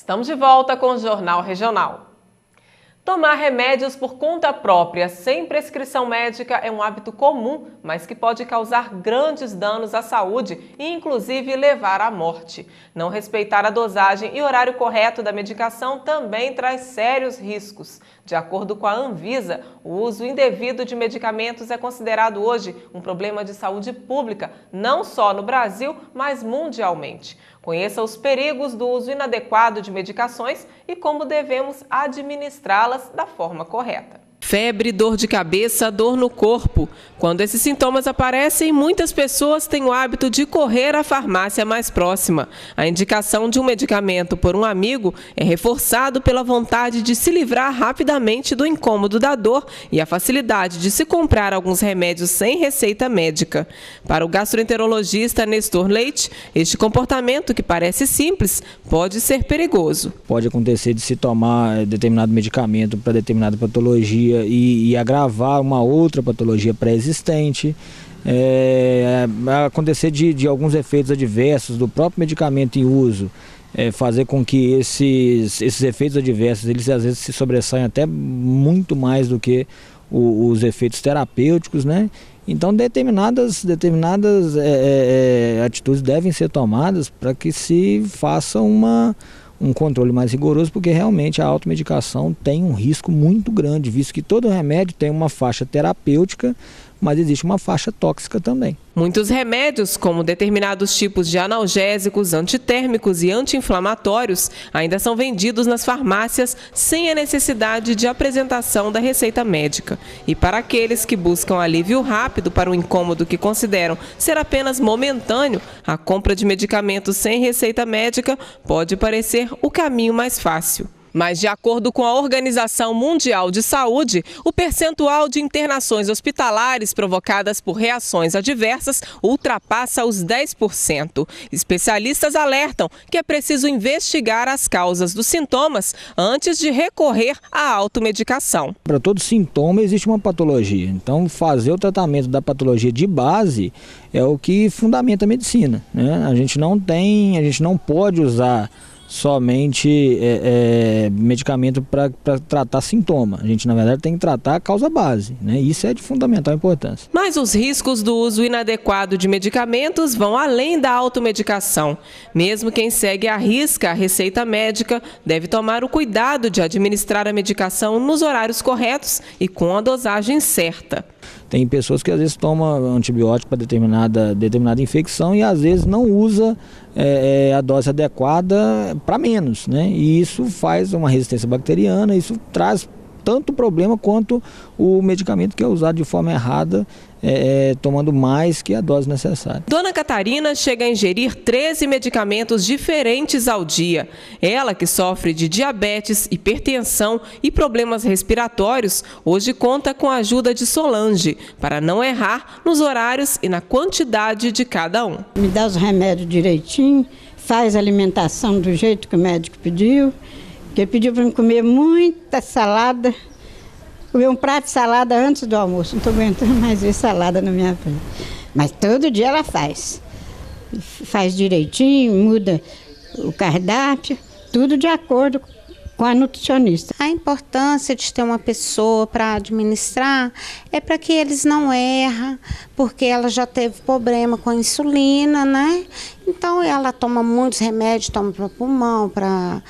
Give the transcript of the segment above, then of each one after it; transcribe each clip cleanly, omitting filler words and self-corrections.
Estamos de volta com o Jornal Regional. Tomar remédios por conta própria, sem prescrição médica, é um hábito comum, mas que pode causar grandes danos à saúde e, inclusive, levar à morte. Não respeitar a dosagem e horário correto da medicação também traz sérios riscos. De acordo com a Anvisa, o uso indevido de medicamentos é considerado hoje um problema de saúde pública, não só no Brasil, mas mundialmente. Conheça os perigos do uso inadequado de medicações e como devemos administrá-las da forma correta. Febre, dor de cabeça, dor no corpo. Quando esses sintomas aparecem, muitas pessoas têm o hábito de correr à farmácia mais próxima. A indicação de um medicamento por um amigo é reforçado pela vontade de se livrar rapidamente do incômodo da dor e a facilidade de se comprar alguns remédios sem receita médica. Para o gastroenterologista Nestor Leite, este comportamento, que parece simples, pode ser perigoso. Pode acontecer de se tomar determinado medicamento para determinada patologia e agravar uma outra patologia pré-existente, acontecer de alguns efeitos adversos do próprio medicamento em uso, fazer com que esses efeitos adversos, eles às vezes se sobressaem até muito mais do que os efeitos terapêuticos, né? Então determinadas atitudes devem ser tomadas para que se faça um controle mais rigoroso, porque realmente a automedicação tem um risco muito grande, visto que todo remédio tem uma faixa terapêutica, mas existe uma faixa tóxica também. Muitos remédios, como determinados tipos de analgésicos, antitérmicos e anti-inflamatórios, ainda são vendidos nas farmácias sem a necessidade de apresentação da receita médica. E para aqueles que buscam alívio rápido para um incômodo que consideram ser apenas momentâneo, a compra de medicamentos sem receita médica pode parecer o caminho mais fácil. Mas, de acordo com a Organização Mundial de Saúde, o percentual de internações hospitalares provocadas por reações adversas ultrapassa os 10%. Especialistas alertam que é preciso investigar as causas dos sintomas antes de recorrer à automedicação. Para todo sintoma existe uma patologia, então fazer o tratamento da patologia de base é o que fundamenta a medicina, né? A gente não pode usar somente medicamento para tratar sintoma. A gente, na verdade, tem que tratar a causa base, né? Isso é de fundamental importância. Mas os riscos do uso inadequado de medicamentos vão além da automedicação. Mesmo quem segue à risca a receita médica deve tomar o cuidado de administrar a medicação nos horários corretos e com a dosagem certa. Tem pessoas que às vezes tomam antibiótico para determinada infecção e às vezes não usa a dose adequada para menos, né? E isso faz uma resistência bacteriana, isso traz tanto problema quanto o medicamento que é usado de forma errada, tomando mais que a dose necessária. Dona Catarina chega a ingerir 13 medicamentos diferentes ao dia. Ela, que sofre de diabetes, hipertensão e problemas respiratórios, hoje conta com a ajuda de Solange, para não errar nos horários e na quantidade de cada um. Me dá os remédios direitinho, faz a alimentação do jeito que o médico pediu, que ele pediu para me comer muita salada. Comer um prato de salada antes do almoço. Não estou aguentando mais ver salada na minha frente. Mas todo dia ela faz. Faz direitinho, muda o cardápio, tudo de acordo com a nutricionista. A importância de ter uma pessoa para administrar é para que eles não erram, porque ela já teve problema com a insulina, né? Então ela toma muitos remédios, toma para pulmão, para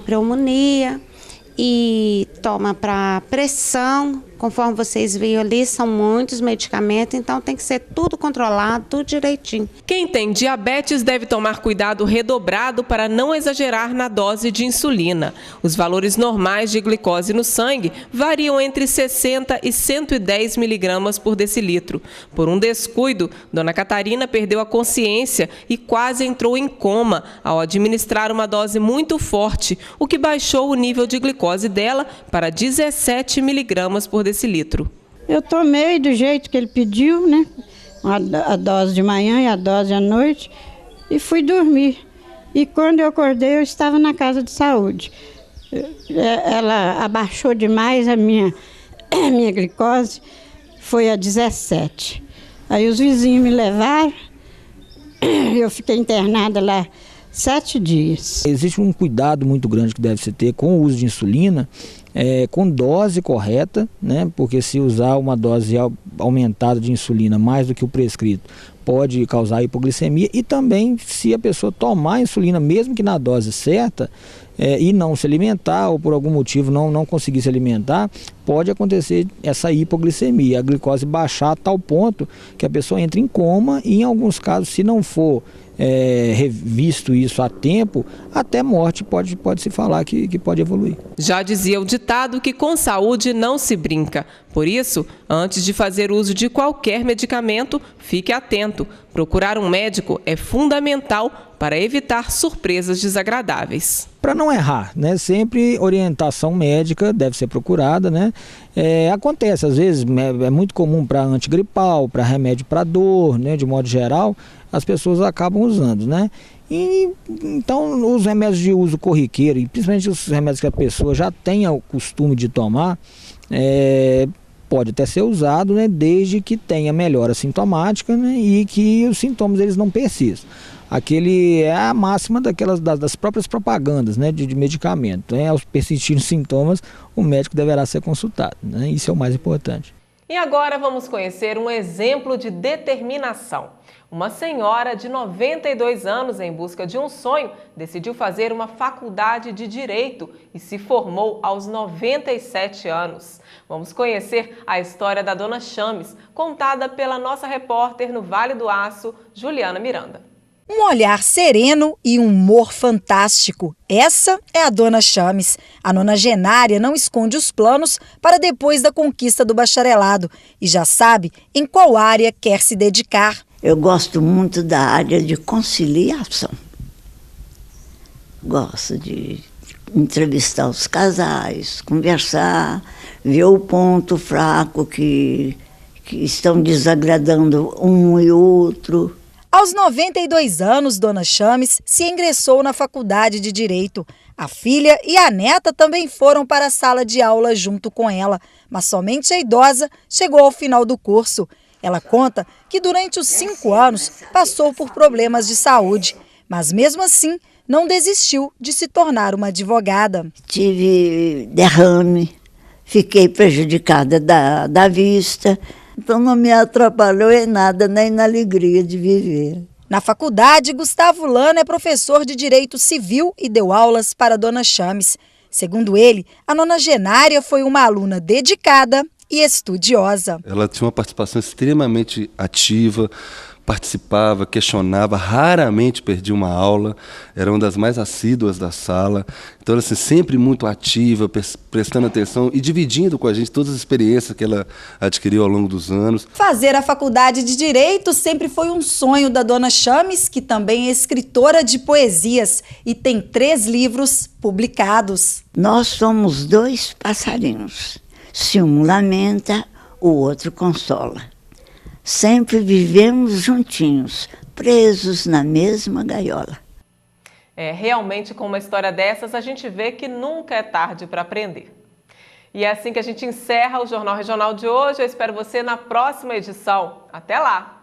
pneumonia, e toma para pressão. Conforme vocês viram ali, são muitos medicamentos, então tem que ser tudo controlado, tudo direitinho. Quem tem diabetes deve tomar cuidado redobrado para não exagerar na dose de insulina. Os valores normais de glicose no sangue variam entre 60 e 110 miligramas por decilitro. Por um descuido, Dona Catarina perdeu a consciência e quase entrou em coma ao administrar uma dose muito forte, o que baixou o nível de glicose dela para 17 miligramas por decilitro. Eu tomei do jeito que ele pediu, né? A dose de manhã e a dose à noite, e fui dormir. E quando eu acordei, eu estava na casa de saúde. Ela abaixou demais a minha glicose, foi a 17. Aí os vizinhos me levaram, eu fiquei internada lá 7 dias. Existe um cuidado muito grande que deve se ter com o uso de insulina, com dose correta, né? Porque se usar uma dose aumentada de insulina mais do que o prescrito, pode causar hipoglicemia, e também se a pessoa tomar insulina, mesmo que na dose certa, e não se alimentar, ou por algum motivo não conseguir se alimentar, pode acontecer essa hipoglicemia, a glicose baixar a tal ponto que a pessoa entra em coma, e em alguns casos, se não for revisto isso a tempo, até morte pode se falar que pode evoluir. Já dizia o ditado que com saúde não se brinca. Por isso, antes de fazer uso de qualquer medicamento, fique atento. Procurar um médico é fundamental para evitar surpresas desagradáveis. Para não errar, né? Sempre orientação médica deve ser procurada, né? Acontece, às vezes, é muito comum para antigripal, para remédio para dor, né? De modo geral, as pessoas acabam usando, né? E então os remédios de uso corriqueiro, e principalmente os remédios que a pessoa já tenha o costume de tomar, pode até ser usado, né? Desde que tenha melhora sintomática, né? E que os sintomas eles não persistam. Aquele é a máxima das próprias propagandas, né, de medicamento. Ao persistir os sintomas, o médico deverá ser consultado, né? Isso é o mais importante. E agora vamos conhecer um exemplo de determinação. Uma senhora de 92 anos, em busca de um sonho, decidiu fazer uma faculdade de Direito e se formou aos 97 anos. Vamos conhecer a história da Dona Chames, contada pela nossa repórter no Vale do Aço, Juliana Miranda. Um olhar sereno e um humor fantástico. Essa é a Dona Chames. A nonagenária não esconde os planos para depois da conquista do bacharelado e já sabe em qual área quer se dedicar. Eu gosto muito da área de conciliação. Gosto de entrevistar os casais, conversar, ver o ponto fraco que estão desagradando um e outro. Aos 92 anos, Dona Chames se ingressou na faculdade de Direito. A filha e a neta também foram para a sala de aula junto com ela, mas somente a idosa chegou ao final do curso. Ela conta que durante os 5 anos passou por problemas de saúde, mas mesmo assim não desistiu de se tornar uma advogada. Tive derrame, fiquei prejudicada da vista. Então não me atrapalhou em nada, nem na alegria de viver. Na faculdade, Gustavo Lana é professor de Direito Civil e deu aulas para Dona Chames. Segundo ele, a nonagenária foi uma aluna dedicada e estudiosa. Ela tinha uma participação extremamente ativa, participava, questionava, raramente perdia uma aula, era uma das mais assíduas da sala. Então, ela assim, sempre muito ativa, prestando atenção e dividindo com a gente todas as experiências que ela adquiriu ao longo dos anos. Fazer a faculdade de Direito sempre foi um sonho da Dona Chames, que também é escritora de poesias e tem 3 livros publicados. Nós somos 2 passarinhos. Se um lamenta, o outro consola. Sempre vivemos juntinhos, presos na mesma gaiola. Realmente, com uma história dessas, a gente vê que nunca é tarde para aprender. E é assim que a gente encerra o Jornal Regional de hoje. Eu espero você na próxima edição. Até lá!